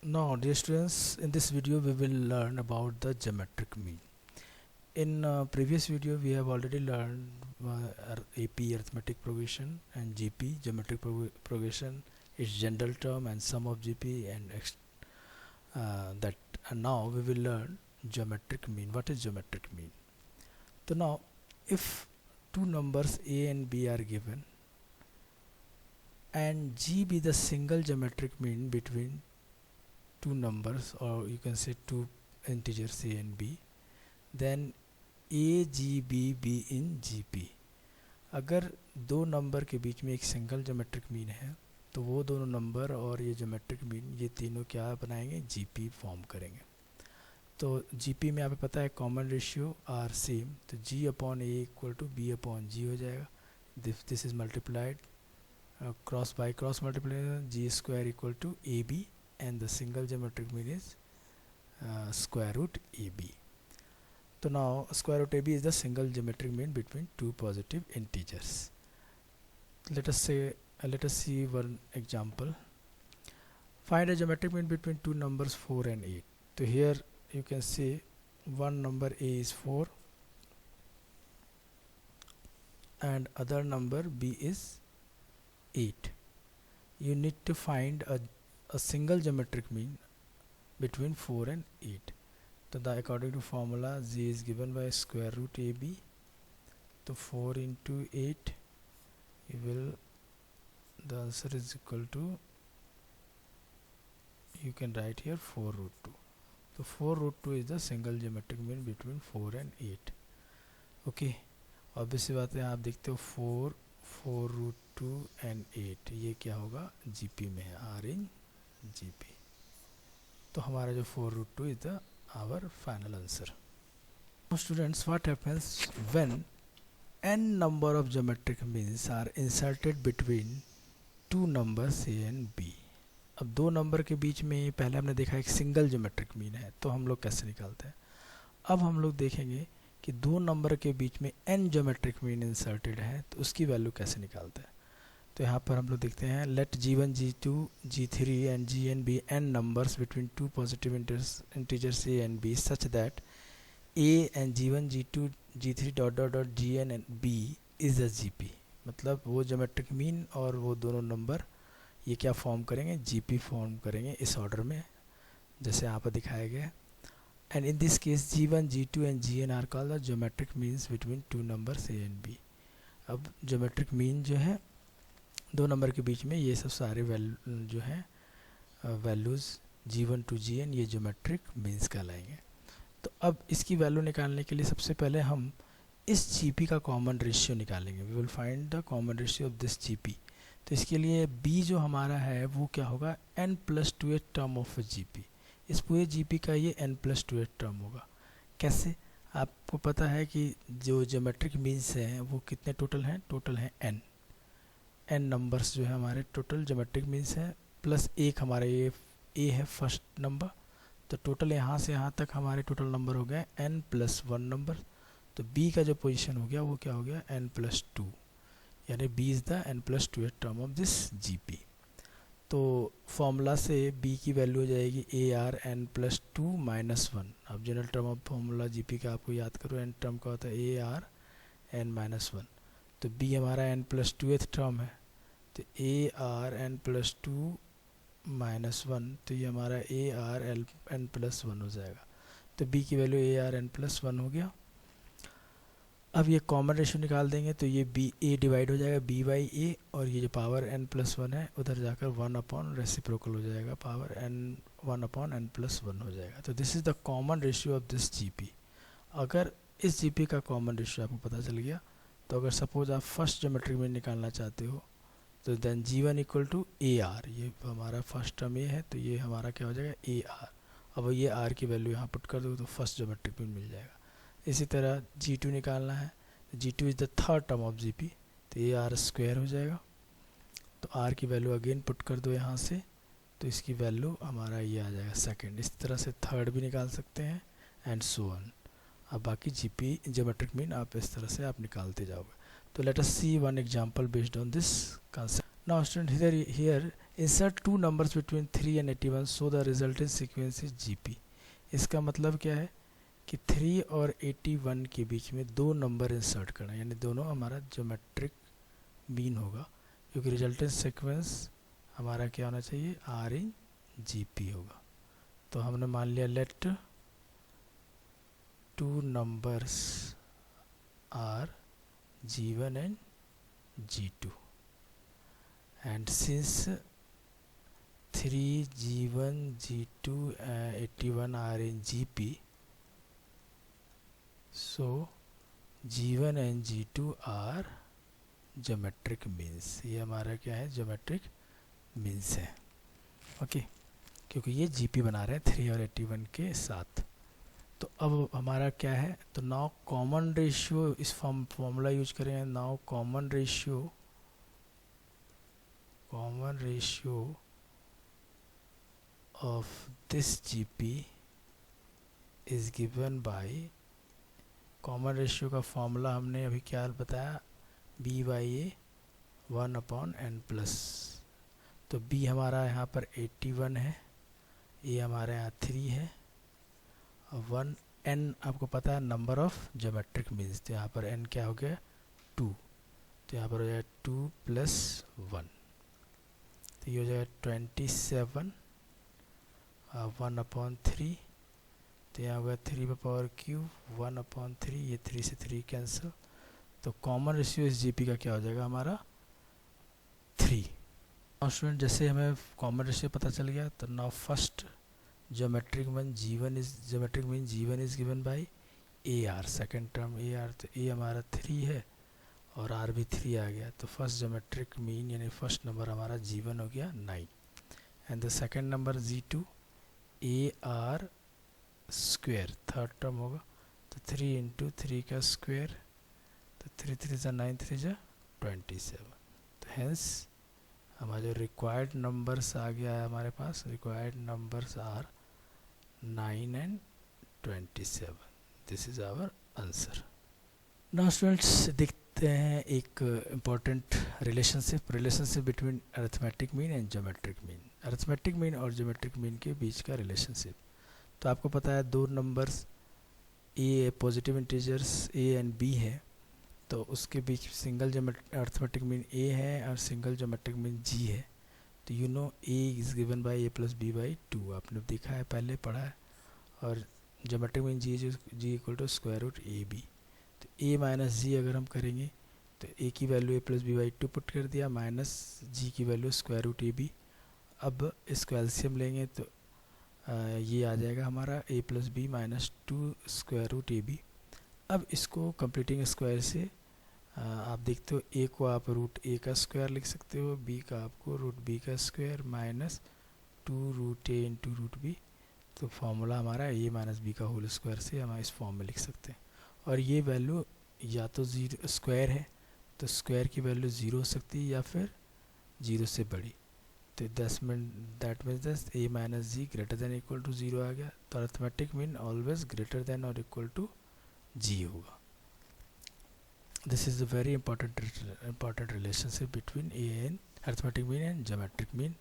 Now, dear students, in this video we will learn about the geometric mean. In previous video we have already learned AP arithmetic progression and GP geometric progression, its general term and sum of GP and now we will learn geometric mean. What is geometric mean? So now, if two numbers A and B are given and G be the single geometric mean between two numbers, or you can say two integers A and B, then A G B B in GP. अगर दो number के बीच में एक single geometric mean है तो वो दोनों number और ये ज्योमेट्रिक मीन ये तीनों क्या बनाएंगे, जीपी फॉर्म करेंगे. तो जीपी में आपको पता है कॉमन रेशियो आर सेम, तो G upon A equal to B upon G हो जाएगा. This is multiplied cross by cross multiplied, G square equal to A B and the single geometric mean is square root AB. So now square root AB is the single geometric mean between two positive integers. Let us see one example. Find a geometric mean between two numbers 4 and 8. So here you can see one number A is 4 and other number B is 8. You need to find a single geometric mean between 4 and 8. So the according to formula, Z is given by square root AB. So 4 into 8, the answer is equal to, you can write here 4 root 2. So 4 root 2 is the single geometric mean between 4 and 8. Okay, obvious बात है, आप देखते हो 4 root 2 and 8, ये क्या होगा, GP में है, R in GP. तो हमारा जो 4 root 2 is the our final answer. Now students, what happens when n number of geometric means are inserted between two numbers A and B? अब दो नंबर के बीच में पहले हमने देखा एक सिंगल ज्योमेट्रिक मीन है, तो हम लोग कैसे निकालते हैं. अब हम लोग देखेंगे कि दो नंबर के बीच में n ज्योमेट्रिक मीन इंसर्टेड है तो उसकी वैल्यू कैसे निकालते हैं. तो यहाँ पर हम लोग देखते हैं, let G1, G2, G3 and Gn be n numbers between two positive integers A and B such that A and G1, G2, G3 dot dot dot Gn and B is a GP. मतलब वो geometric mean और वो दोनों number ये क्या form करेंगे, GP form करेंगे इस ऑर्डर में जैसे यहाँ पर दिखाया गया. And in this case G1, G2 and Gn are called the geometric means between two numbers A and B. अब ज्योमेट्रिक मीन जो है दो नंबर के बीच में, ये सब सारे जो हैं वैल्यूज़ G1 to Gn ये ज्योमेट्रिक मीन्स कहलाएंगे. तो अब इसकी वैल्यू निकालने के लिए सबसे पहले हम इस GP का कॉमन रेशियो निकालेंगे. We will find the common ratio of this GP. तो इसके लिए B जो हमारा है वो क्या होगा, n+2 टर्म ऑफ GP. इस पूरे GP का ये n+2 टर्म होगा. कैसे, आपको पता है कि जो ज्योमेट्रिक मीन्स हैं वो कितने टोटल हैं, टोटल हैं n नंबर्स जो है हमारे टोटल ज्योमेट्रिक मीन्स है, प्लस एक हमारे ये A है फर्स्ट नंबर. तो टोटल यहाँ से यहाँ तक हमारे टोटल नंबर हो गए n+1 नंबर. तो B का जो पोजीशन हो गया वो क्या हो गया, n+2, यानी B is the n+2 term of this GP. तो फॉर्मूला से B की वैल्यू हो जाएगी AR n+2 -1. अब general term of formula GP का आपको याद करो, n टर्म का होता है AR n-1. तो B हमारा n+2 टर्म है, तो AR n+2 -1, तो ये हमारा AR n+1 हो जाएगा. तो B की वैल्यू AR n+1 हो गया. अब ये कॉमन रेशियो निकाल देंगे तो ये B A डिवाइड हो जाएगा B बाई A, और ये जो पावर n+1 है उधर जाकर 1 अपॉन रेसिप्रोकल हो जाएगा, पावर n 1 अपॉन n+1 हो जाएगा. तो this is the common ratio of this GP. अगर इस GP का कॉमन रेशियो आपको पता चल गया तो अगर सपोज आप फर्स्ट ज्योमेट्रिक मीन निकालना चाहते हो तो then G1 equal to AR, ये हमारा फर्स्ट टर्म ये है तो ये हमारा क्या हो जाएगा AR. अब ये R की वैल्यू यहाँ पुट कर दो तो फर्स्ट ज्योमेट्रिक मीन मिल जाएगा. इसी तरह G2 निकालना है, G2 is the third term of GP, तो AR स्क्वायर हो जाएगा. तो R की वैल्यू अगेन पुट कर दो यहाँ से, तो इसकी वैल्यू हमारा ये आ जाएगा सेकेंड. इस तरह से थर्ड भी निकाल सकते हैं एंड सो ऑन. अब बाकी GP ज्योमेट्रिक मीन आप इस तरह से आप निकालते जाओगे. तो let us see one example based on this concept. Now student here insert two numbers between 3 and 81 so the resultant sequence is GP. इसका मतलब क्या है कि 3 और 81 के बीच में दो नंबर इंसर्ट करना, यानी दोनों हमारा ज्योमेट्रिक मीन होगा, क्योंकि रिजल्टेंट सीक्वेंस हमारा क्या होना चाहिए, आर इन GP होगा. तो हमने मान लिया let two numbers are G1 and G2 and since 3 G1 G2 81 are in GP, so G1 and G2 are geometric means. ये हमारा क्या है, geometric means है. ओके क्योंकि ये GP बना रहे हैं 3 और 81 के साथ. तो अब हमारा क्या है, तो नाउ कॉमन रेशियो इस फॉर्मूला यूज करेंगे. Now common ratio of this GP is given by, common ratio का फॉर्मूला हमने अभी क्या बताया, B/A 1/n प्लस. तो B हमारा यहाँ पर 81 है, A हमारे यहाँ 3 है, और 1n आपको पता है नंबर ऑफ ज्योमेट्रिक मीन्स. तो यहाँ पर n क्या हो गया, 2. तो यहाँ पर हो जाएगा 2 + 1, तो ये हो जाएगा 27 1/3. तो यहाँ होगा 3/3 1/3, ये 3 से 3 कैंसिल. तो कॉमन रेशियो इस GP का क्या हो जाएगा हमारा 3. और स्टूडेंट जैसे हमें कॉमन रेशियो पता चल गया, तो now first geometric mean G1 is given by AR, second term AR. तो A हमारा 3 है और R भी 3 आ गया. तो फर्स्ट ज्योमेट्रिक मीन यानी फर्स्ट नंबर हमारा G1 हो गया 9, and the second number G2 AR square, third term होगा. तो 3 × 3 का स्क्वेयर, तो 3 3 = 9, 3 = 27. तो हेंस हमारा जो रिक्वायर्ड नंबर्स आ गया है हमारे पास, required numbers are 9 and 27. This is our answer. Now students देखते हैं एक important relationship between arithmetic mean and geometric mean. Arithmetic mean और ज्योमेट्रिक मीन के बीच का रिलेशनशिप. तो आपको पता है दो numbers a positive integers A and B है, तो उसके बीच सिंगल अरिथमेटिक मीन A है और सिंगल ज्योमेट्रिक मीन G है. तो you know A is given by A + B/2, आपने देखा है, पहले पढ़ा है. और ज्योमेट्रिक मीन G = √AB. तो A - G अगर हम करेंगे तो A की वैल्यू A + B/2 पुट कर दिया, माइनस G की वैल्यू √AB. अब इसको एलसीएम लेंगे तो ये आ जाएगा हमारा A + B - 2 √AB. अब इसको कंप्लीटिंग स्क्वायर से आप देखते हो A को आप √A का स्क्वायर लिख सकते हो, B का आपको √B का स्क्वायर माइनस 2 √A × √B. तो फॉर्मूला हमारा A - B का होल स्क्वायर से हम इस फॉर्म में लिख सकते हैं. और ये वैल्यू या तो 0 स्क्वायर है तो स्क्वायर की वैल्यू 0 हो सकती है या फिर 0 से बड़ी. तो दैट मीन्स A - G > 0 आ गया. तो अरिथमेटिक मीन ऑलवेज > G होगा. This is a very important relationship between A and arithmetic mean and geometric mean,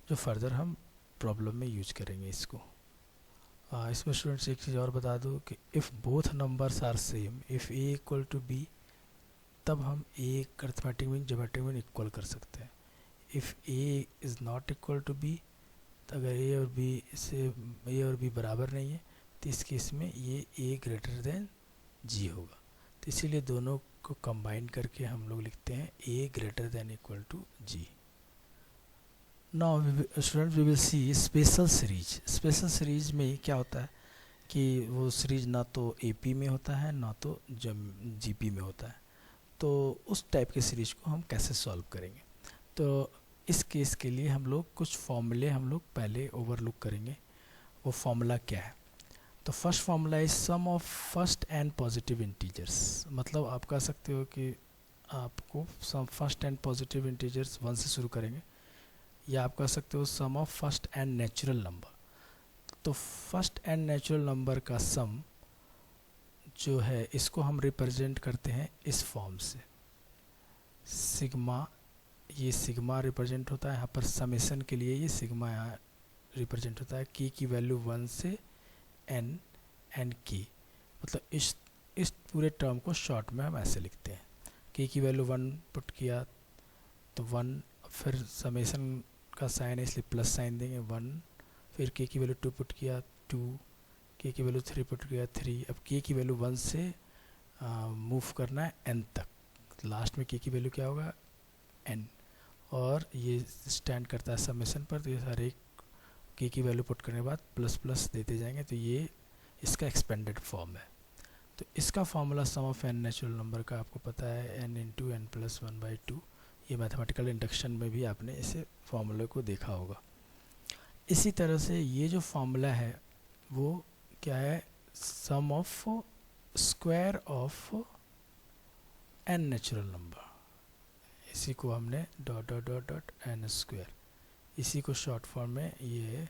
जो फर्दर हम प्रॉब्लम में यूज करेंगे इसको. इसमें स्टूडेंट्स एक चीज़ और बता दूँ कि if both numbers are same, if A = B, तब हम A arithmetic mean geometric mean equal कर सकते हैं. If A is not equal to B, तो अगर A और B बराबर नहीं है तो इस केस में ये A > G होगा. तो इसीलिए दोनों को कंबाइन करके हम लोग लिखते हैं A > G. Now student we will see special series में क्या होता है कि वो सीरीज ना तो AP में होता है ना तो GP में होता है. तो उस टाइप के सीरीज को हम कैसे सॉल्व करेंगे, तो इस केस के लिए हम लोग कुछ फॉर्मूले हम लोग पहले ओवरलुक करेंगे. वो फॉर्मूला क्या है, तो first formula is sum of first n positive integers. मतलब आप कह सकते हो कि आपको sum first n positive integers 1 से शुरू करेंगे, या आप कह सकते हो sum of first n natural number. तो फर्स्ट एंड नेचुरल नंबर का सम जो है इसको हम रिप्रेजेंट करते हैं इस फॉर्म से, सिग्मा ये सिग्मा रिप्रेजेंट होता है, यहाँ पर समेशन के लिए ये सिग्मा यहाँ रिप्रेजेंट होता है। की वैल्यू 1 से n एन की, मतलब इस पूरे टर्म को शॉर्ट में हम ऐसे लिखते हैं। की वैल्यू 1 पुट किया तो 1, फिर समेशन का साइन है इसलिए प्लस साइन देंगे 1, फिर की वैल्यू 2 पुट किया 2, की वैल्यू 3 पुट किया 3। अब की वैल्यू 1 से मूव करना है n तक, लास्ट में की वैल्यू क्या होगा n, और ये स्टैंड करता है समेशन पर। तो ये हर एक की वैल्यू पुट करने के बाद प्लस प्लस देते जाएंगे, तो ये इसका एक्सपेंडेड फॉर्म है। तो इसका formula sum of n natural number का आपको पता है, n इंटू एन प्लस 1/2। ये मैथमेटिकल इंडक्शन में भी आपने इसे फॉर्मूले को देखा होगा। इसी तरह से ये जो फॉर्मूला है वो क्या है, sum of square of n natural number, इसी को हमने dot dot dot dot n square, इसी को शॉर्ट फॉर्म में ये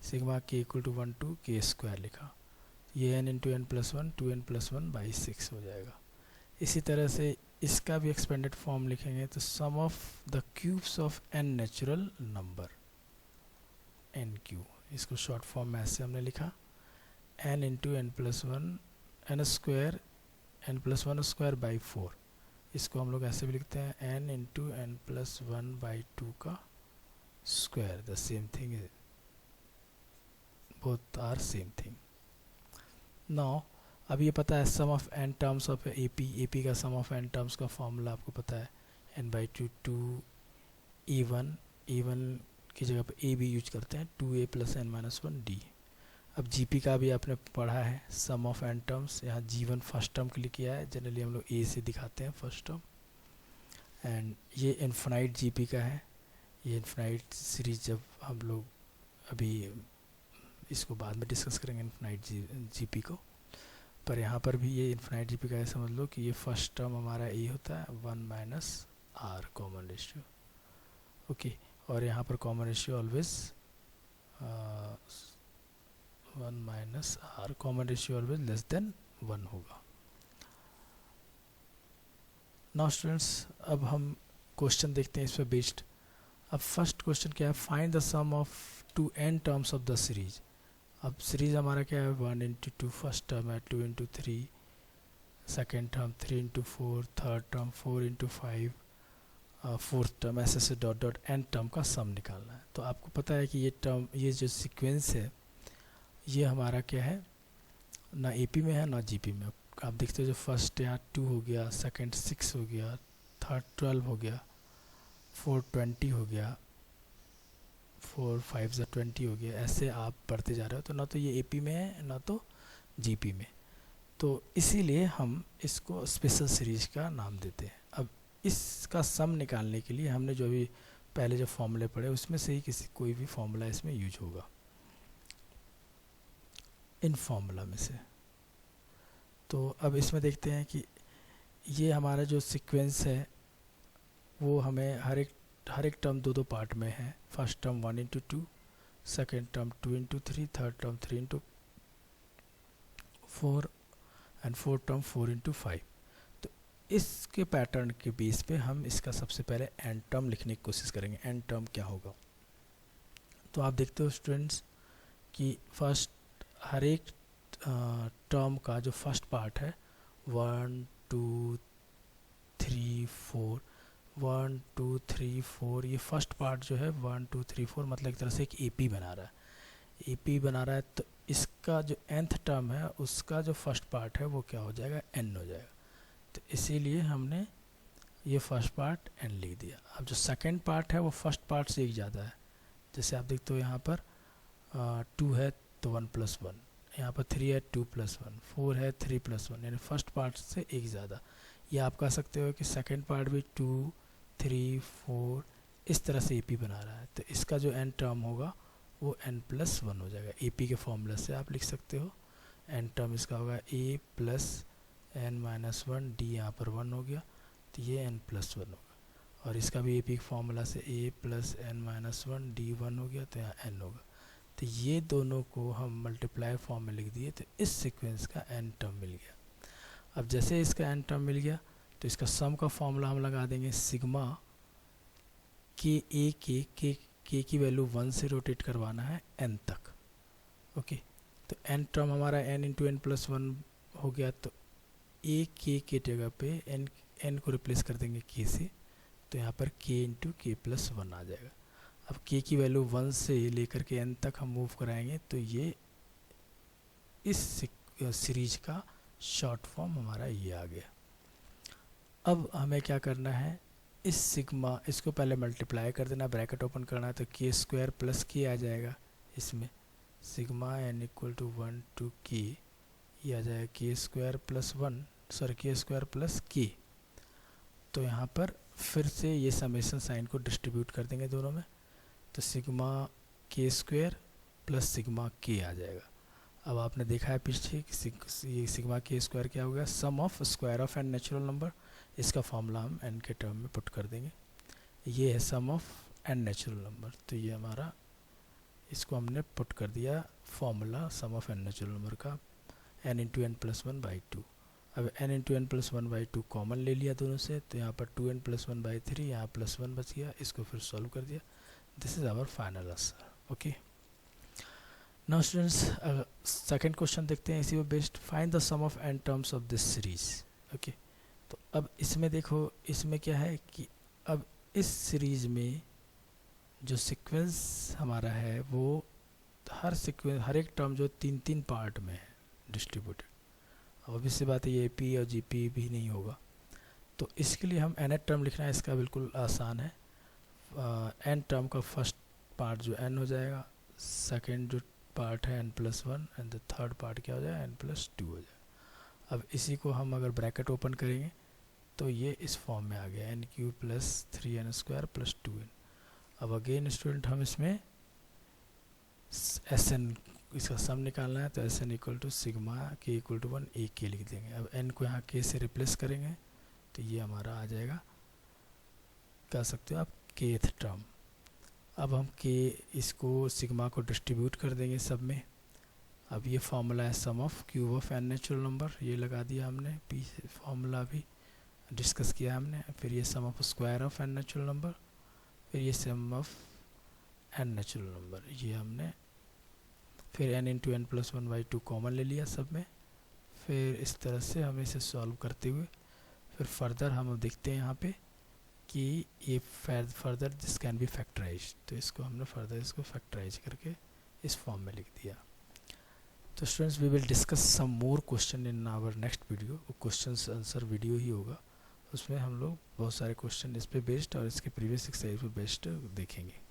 sigma k equal to 1 to k square लिखा। ये n into n plus 1 2n+1/6 हो जाएगा। इसी तरह से इसका भी एक्सपेंडेड फॉर्म लिखेंगे तो sum of the cubes of n natural number, n cube, इसको शॉर्ट फॉर्म में ऐसे हमने लिखा n into n plus 1 n square n+1² 4। इसको हम लोग ऐसे भी लिखते हैं n इंटू n+1/2 का स्क्वायर, द सेम थिंग है, both are same thing. Now अब ये पता है sum of n terms of AP का सम ऑफ n टर्म्स का फॉर्मूला आपको पता है n/2 2 E1 की जगह पे a भी यूज करते हैं 2a + n-1d। अब GP का भी आपने पढ़ा है सम ऑफ n टर्म्स, यहाँ G1 फर्स्ट टर्म के लिए किया है, जनरली हम लोग a से दिखाते हैं फर्स्ट टर्म, एंड ये इन्फिनाइट GP का है। ये इन्फिनाइट सीरीज जब हम लोग अभी इसको बाद में डिस्कस करेंगे इन्फिनाइट GP को, पर यहाँ पर भी ये इन्फिनाइट GP का है, समझ लो कि ये फर्स्ट टर्म हमारा a होता है 1 - r कॉमन रेशियो, ओके, और यहाँ पर common ratio always 1 - r, common ratio always less than 1 होगा। नाउ स्टूडेंट्स अब हम क्वेश्चन देखते हैं इस पर बेस्ड। अब फर्स्ट क्वेश्चन क्या है, find the sum of 2n terms of the series. अब सीरीज हमारा क्या है 1 इंटू 2 फर्स्ट टर्म है, 2 into 3 second term, 3 into 4 third term, 4 into 5 fourth term, ऐसे से डॉट डॉट n टर्म का सम निकालना है। तो आपको पता है कि ये टर्म, ये जो सीक्वेंस है ये हमारा क्या है, ना AP में है ना GP में। आप देखते हो जो फर्स्ट यहाँ 2 हो गया, सेकेंड 6 हो गया, थर्ड 12 हो गया, 4 20 हो गया, 4 5 20 हो गया, ऐसे आप पढ़ते जा रहे हो। तो ना तो ये AP में है ना तो GP में, तो इसीलिए हम इसको स्पेशल सीरीज का नाम देते हैं। अब इसका सम निकालने के लिए हमने जो भी पहले जो फॉर्मूले पढ़े उसमें से ही कोई भी फॉर्मूला इसमें यूज होगा, इन फॉर्मूला में से। तो अब इसमें देखते हैं कि ये हमारा जो सीक्वेंस है वो हमें हर एक टर्म 2 पार्ट में है। First term 1 into 2, second term 2 into 3, third term 3 into 4 and fourth term 4 into 5। तो इसके पैटर्न के बेस पे हम इसका सबसे पहले n टर्म लिखने की कोशिश करेंगे। n टर्म क्या होगा, तो आप देखते हो स्टूडेंट्स कि फर्स्ट हर एक टर्म का जो फर्स्ट पार्ट है 1 2 3 4, 1 2 3 4, ये फर्स्ट पार्ट जो है 1 2 3 4 मतलब एक तरह से एक AP बना रहा है, AP बना रहा है। तो इसका जो nth टर्म है उसका जो फर्स्ट पार्ट है वो क्या हो जाएगा, n हो जाएगा। तो इसीलिए हमने ये फर्स्ट पार्ट n लिख दिया। अब जो सेकंड पार्ट है वो फर्स्ट पार्ट से एक ज़्यादा है, जैसे आप देखते हो यहाँ पर 2 है तो 1 + 1, यहाँ पर 3 है 2 + 1, 4 है 3 + 1, यानी फर्स्ट पार्ट से एक ज़्यादा। या आप कह सकते हो कि सेकंड पार्ट भी 2 3 4 इस तरह से AP बना रहा है, तो इसका जो n टर्म होगा वो n+1 हो जाएगा। AP के फॉर्मूला से आप लिख सकते हो n टर्म इसका होगा a + n-1, d यहाँ पर 1 हो गया तो ये n+1 होगा, और इसका भी AP फॉर्मूला से a + n-1 d 1 हो गया तो यहाँ n होगा। तो ये दोनों को हम मल्टीप्लाई फॉर्म में लिख दिए तो इस सीक्वेंस का n टर्म मिल गया। अब जैसे इसका n टर्म मिल गया तो इसका सम का फॉर्मूला हम लगा देंगे सिग्मा के ए के की वैल्यू 1 से रोटेट करवाना है n तक। ओके, तो n टर्म हमारा n into n plus one हो गया, तो ए के जगह पे n को रिप्लेस कर देंगे k से, तो यहाँ पर k इंटू के प्लस वन आ जाएगा। अब k की वैल्यू 1 से लेकर के n तक हम मूव कराएंगे, तो ये इस सीरीज का शॉर्ट फॉर्म हमारा ये आ गया। अब हमें क्या करना है, इस सिग्मा इसको पहले मल्टीप्लाई कर देना, ब्रैकेट ओपन करना है, तो के स्क्वायर प्लस के आ जाएगा। इसमें sigma n equal to 1 to k, ये आ जाएगा k square plus one, sorry k square plus k. तो यहाँ पर फिर से ये समेशन साइन को डिस्ट्रीब्यूट कर देंगे दोनों में, तो सिग्मा के स्क्वायर प्लस सिग्मा के आ जाएगा। अब आपने देखा है पीछे ये सिग्मा के स्क्वायर क्या हो गया, sum of square of n natural number. इसका फॉर्मूला हम n के टर्म में पुट कर देंगे। ये है sum of n natural number, तो ये हमारा, इसको हमने पुट कर दिया formula sum of n natural number का, n into n plus one by two. अब n into n plus one by two common ले लिया दोनों से, तो यहाँ पर 2n plus one by three, यहाँ प्लस वन बच गया, इसको फिर सॉल्व कर दिया। This is our final answer. Okay, now students second question देखते हैं इसी पे बेस्ड। Find the sum of n terms of this series. Okay, तो अब इसमें देखो, इसमें क्या है कि अब इस सीरीज में जो सीक्वेंस हमारा है वो हर एक टर्म जो 3-3 पार्ट में है डिस्ट्रीब्यूटेड। अब ऑब्वियसली बात है ये पी और जीपी भी नहीं होगा, तो इसके लिए हम nth टर्म लिखना है, इसका बिल्कुल आसान है। n टर्म का फर्स्ट पार्ट जो n हो जाएगा, सेकेंड जो पार्ट है n plus one, and the third part क्या हो जाएगा n प्लस टू हो जाएगा। अब इसी को हम अगर ब्रैकेट ओपन करेंगे तो ये इस फॉर्म में आ गया, n Q plus 3n square plus 2n। अब अगेन स्टूडेंट हम इसमें Sn इसका सम निकालना है, तो Sn equal to sigma k equal to 1 a k लिख देंगे। अब n को यहाँ k से रिप्लेस करेंगे, तो ये हमारा आ जाएगा, कह सकते हो आप kth टर्म। अब हम k इसको सिग्मा को डिस्ट्रीब्यूट कर देंगे सब में। अब ये फार्मूला है sum of cube of n natural number, ये लगा दिया हमने, पी फार्मूला भी डिस्कस किया हमने। फिर ये sum of square of n natural number, फिर ये sum of n natural number, ये हमने फिर n into n plus one by two common ले लिया सब में। फिर इस तरह से हम इसे सॉल्व करते हुए फिर फर्दर हम देखते हैं यहाँ पे कि ये further this can be factorise, तो इसको हमने फर्दर इसको फैक्टराइज करके इस फॉर्म में लिख दिया। तो students we will discuss some more questions in our next video. वो क्वेश्चन आंसर वीडियो ही होगा, उसमें हम लोग बहुत सारे क्वेश्चन इस पे बेस्ड और इसके प्रीवियस एक्सरसाइज पे बेस्ड देखेंगे।